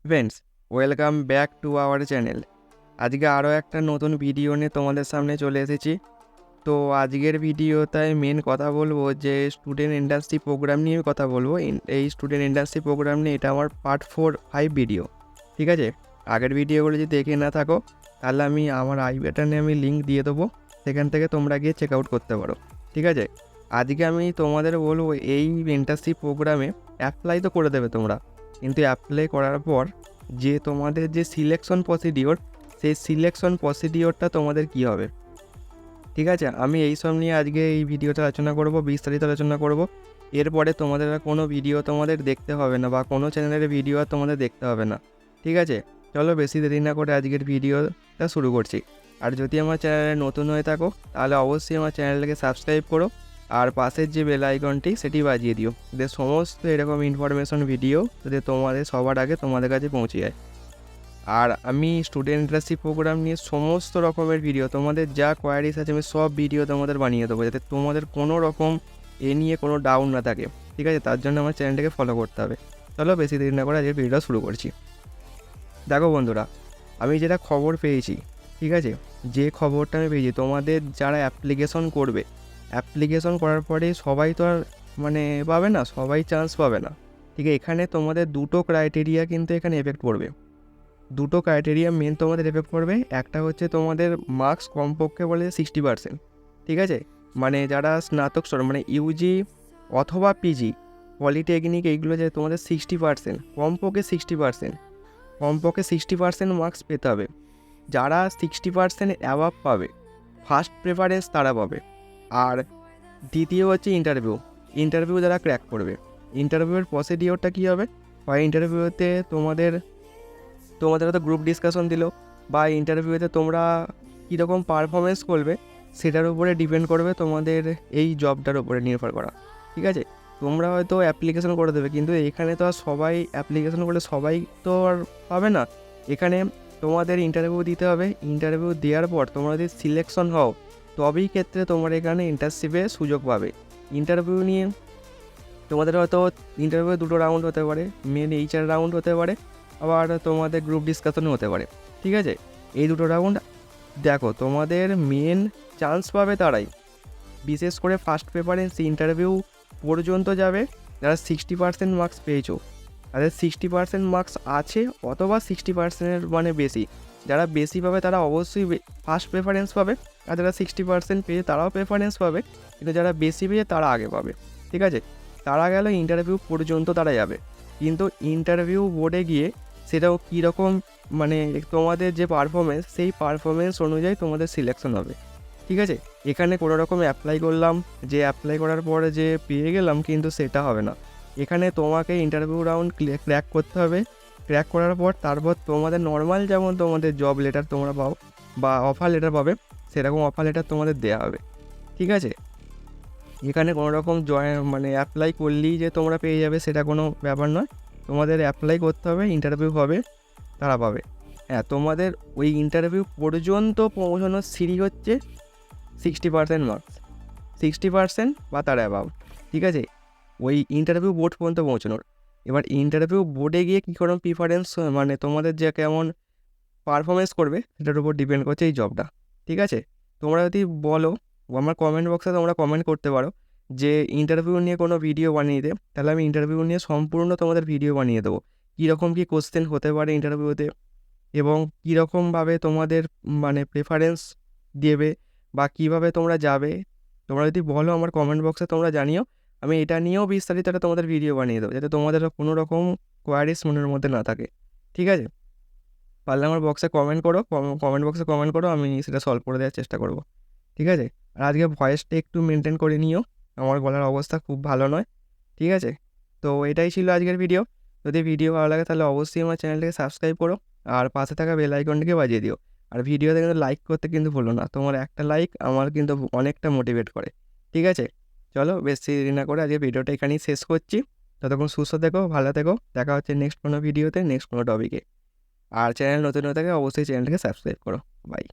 Friends, welcome back to our channel. আজকে আরও একটা নতুন ভিডিও নিয়ে তোমাদের সামনে চলে এসেছি। তো আজকের ভিডিওটায় মেন কথা বলবো যে স্টুডেন্ট ইন্ডাস্ট্রি প্রোগ্রাম নিয়ে কথা বলবো। এই স্টুডেন্ট ইন্ডাস্ট্রি প্রোগ্রাম নিয়ে এটা আমার পার্ট 4-5 ভিডিও। ঠিক আছে, আগের ভিডিওগুলো যদি দেখে না থাকো তাহলে আমি আমার আই বাটনে লিঙ্ক দিয়ে দেবো, সেখান থেকে তোমরা গিয়ে চেক আউট করতে পারো। ঠিক আছে, আজকে আমি তোমাদের বলবো এই ইন্ডাস্ট্রি প্রোগ্রামে অ্যাপ্লাই তো করে দেবে তোমরা, কিন্তু অ্যাপ্লাই করার পর যে তোমাদের যে সিলেকশন প্রসিডিওর, সেই সিলেকশন প্রসিডিওরটা তোমাদের কী হবে। ঠিক আছে, আমি এই সব নিয়ে আজকে এই ভিডিওতে আলোচনা করব, বিস্তারিত আলোচনা করব। এরপরে তোমাদের আর কোনো ভিডিও তোমাদের দেখতে হবে না, বা কোনো চ্যানেলের ভিডিও আর তোমাদের দেখতে হবে না। ঠিক আছে, চলো বেশি দেরি না করে আজকের ভিডিওটা শুরু করছি। আর যদি আমার চ্যানেলে নতুন হয়ে থাকো তাহলে অবশ্যই আমার চ্যানেলটাকে সাবস্ক্রাইব করো, আর পাশের যে বেল আইকনটি সেটি বাজিয়ে দিও, যে সমস্ত এরকম ইনফরমেশন ভিডিও যাতে তোমাদের সবার আগে তোমাদের কাছে পৌঁছে যায়। আর আমি স্টুডেন্ট ইন্ডাস্ট্রি প্রোগ্রাম নিয়ে সমস্ত রকমের ভিডিও, তোমাদের যা কোয়ারিজ আছে আমি সব ভিডিও তোমাদের বানিয়ে দেবো, যাতে তোমাদের কোনো রকম এ নিয়ে কোনো ডাউট না থাকে। ঠিক আছে, তার জন্য আমার চ্যানেলটাকে ফলো করতে হবে। চলো বেশি দেরি না করে আজকের ভিডিওটা শুরু করছি। দেখো বন্ধুরা, আমি যেটা খবর পেয়েছি, ঠিক আছে, যে খবরটা আমি পেয়েছি, তোমাদের যারা অ্যাপ্লিকেশন করবে, অ্যাপ্লিকেশন করার পরে সবাই তো আর পাবে না, সবাই চান্স পাবে না। ঠিক আছে, এখানে তোমাদের দুটো ক্রাইটেরিয়া কিন্তু এখানে এফেক্ট করবে। দুটো ক্রাইটেরিয়া মেন তোমাদের এফেক্ট করবে। একটা হচ্ছে তোমাদের মার্কস কমপক্ষে বলে 60%। ঠিক আছে, যারা স্নাতক স্তর ইউজি অথবা পিজি, পলিটেকনিক, এইগুলো যে তোমাদের 60%, কমপক্ষে 60%, কমপক্ষে 60% মার্কস পেতে হবে। যারা 60% অ্যাভাব পাবে, ফার্স্ট প্রেফারেন্স তারা পাবে। আর দ্বিতীয় হচ্ছে ইন্টারভিউ যারা ক্র্যাক করবে। ইন্টারভিউয়ের প্রসিডিওরটা কী হবে, হয় ইন্টারভিউতে তোমাদের হয়তো গ্রুপ ডিসকাশন দিল, বা ইন্টারভিউতে তোমরা কীরকম পারফরমেন্স করবে সেটার উপরে ডিপেন্ড করবে তোমাদের এই জবটার উপরে নির্ভর করা। ঠিক আছে, তোমরা হয়তো অ্যাপ্লিকেশন করে দেবে, কিন্তু এখানে তো আর সবাই অ্যাপ্লিকেশন করলে সবাই তো আর পাবে না। এখানে তোমাদের ইন্টারভিউ দিতে হবে, ইন্টারভিউ দেওয়ার পর তোমরা যদি সিলেকশন হও তবেই ক্ষেত্রে তোমরা এখানে ইন্টার্নশিপে সুযোগ পাবে। ইন্টারভিউ নিয়ে তোমাদের হয়তো ইন্টারভিউ দুটো রাউন্ড হতে পারে, মেন এইচআর রাউন্ড হতে পারে, আবার তোমাদের গ্রুপ ডিসকাশনও হতে পারে। ঠিক আছে, এই দুটো রাউন্ড দেখো, তোমাদের মেন চান্স পাবে তারাই, বিশেষ করে ফার্স্ট প্রেফারেন্স ইন্টারভিউ পর্যন্ত যাবে যারা 60% মার্কস পেয়েছো, তাদের 60% মার্কস আছে অথবা 60%-এর বেশি। যারা বেশি পাবে তারা অবশ্যই ফার্স্ট প্রেফারেন্স পাবে, আর যারা 60% পেয়ে তারাও প্রেফারেন্স পাবে, কিন্তু যারা বেশি পেয়ে তারা আগে পাবে। ঠিক আছে, তারা গেল ইন্টারভিউ পর্যন্ত তারা যাবে, কিন্তু ইন্টারভিউ বোর্ডে গিয়ে সেটাও কীরকম তোমাদের যে পারফরমেন্স, সেই পারফরমেন্স অনুযায়ী তোমাদের সিলেকশন হবে। ঠিক আছে, এখানে কোনো রকম অ্যাপ্লাই করলাম, যে অ্যাপ্লাই করার পরে যে পেয়ে গেলাম, কিন্তু সেটা হবে না। এখানে তোমাকে ইন্টারভিউ রাউন্ড ক্র্যাক করতে হবে। ক্র্যাক করার পর তারপর তোমাদের নর্মাল যেমন তোমাদের জব লেটার তোমরা পাও বা অফার লেটার পাবে, সেরকম অফার লেটার তোমাদের দেওয়া হবে। ঠিক আছে, এখানে কোনো রকম অ্যাপ্লাই করলেই যে তোমরা পেয়ে যাবে সেটা কোনো ব্যাপার নয়। তোমাদের অ্যাপ্লাই করতে হবে, ইন্টারভিউ হবে, তারা পাবে। হ্যাঁ, তোমাদের ওই ইন্টারভিউ পর্যন্ত পৌঁছানোর সিঁড়ি হচ্ছে 60% মার্কস, 60% বা তার অ্যাবাভ। ঠিক আছে, ওই ইন্টারভিউ বোর্ড পর্যন্ত পৌঁছানোর। এবার ইন্টারভিউ বোর্ডে গিয়ে কী কোনো প্রিফারেন্স, তোমাদের যে কেমন পারফরমেন্স করবে সেটার উপর ডিপেন্ড করছে এই জবটা। ঠিক আছে, তোমরা যদি বলো, আমার কমেন্ট বক্সে তোমরা কমেন্ট করতে পারো যে ইন্টারভিউ নিয়ে কোনো ভিডিও বানিয়ে দে, তাহলে আমি ইন্টারভিউ নিয়ে সম্পূর্ণ তোমাদের ভিডিও বানিয়ে দেবো। কীরকম কী কোশ্চেন হতে পারে ইন্টারভিউতে, এবং কীরকমভাবে তোমাদের প্রেফারেন্স দেবে, বা কীভাবে তোমরা যাবে। তোমরা যদি বলো আমার কমেন্ট বক্সে তোমরা জানিও, আমি এটা নিয়েও বিস্তারিত তোমাদের ভিডিও বানিয়ে দেবো, যাতে তোমাদের কোনো রকম কোয়ারিজ মনের মধ্যে না থাকে। ঠিক আছে, পারলে আমার বক্সে কমেন্ট করো, কমেন্ট বক্সে কমেন্ট করো, আমি সেটা সলভ করে দেওয়ার চেষ্টা করব। ঠিক আছে, আর আজকে ভয়েসটা একটু মেনটেন করে নিও, আমার গলার অবস্থা খুব ভালো নয়। ঠিক আছে, তো এটাই ছিল আজকের ভিডিও। যদি ভিডিও ভালো লাগে তাহলে অবশ্যই আমার চ্যানেলটাকে সাবস্ক্রাইব করো, আর পাশে থাকা বেল আইকনটিকে বাজিয়ে দিও। আর ভিডিওতে কিন্তু লাইক করতে কিন্তু ভুলো না, তোমার একটা লাইক আমার কিন্তু অনেকটা মোটিভেট করে। ঠিক আছে, চলো বেশি দেরি না করে আজকে ভিডিওটা এখানেই শেষ করছি। ততক্ষণ সুস্থ থেকো, ভালো থেকো, দেখা হচ্ছে নেক্সট কোনো ভিডিওতে, নেক্সট কোনো টপিকে। আর চ্যানেল নতুন হয়ে থাকে অবশ্যই চ্যানেলটাকে সাবস্ক্রাইব করো। বাই।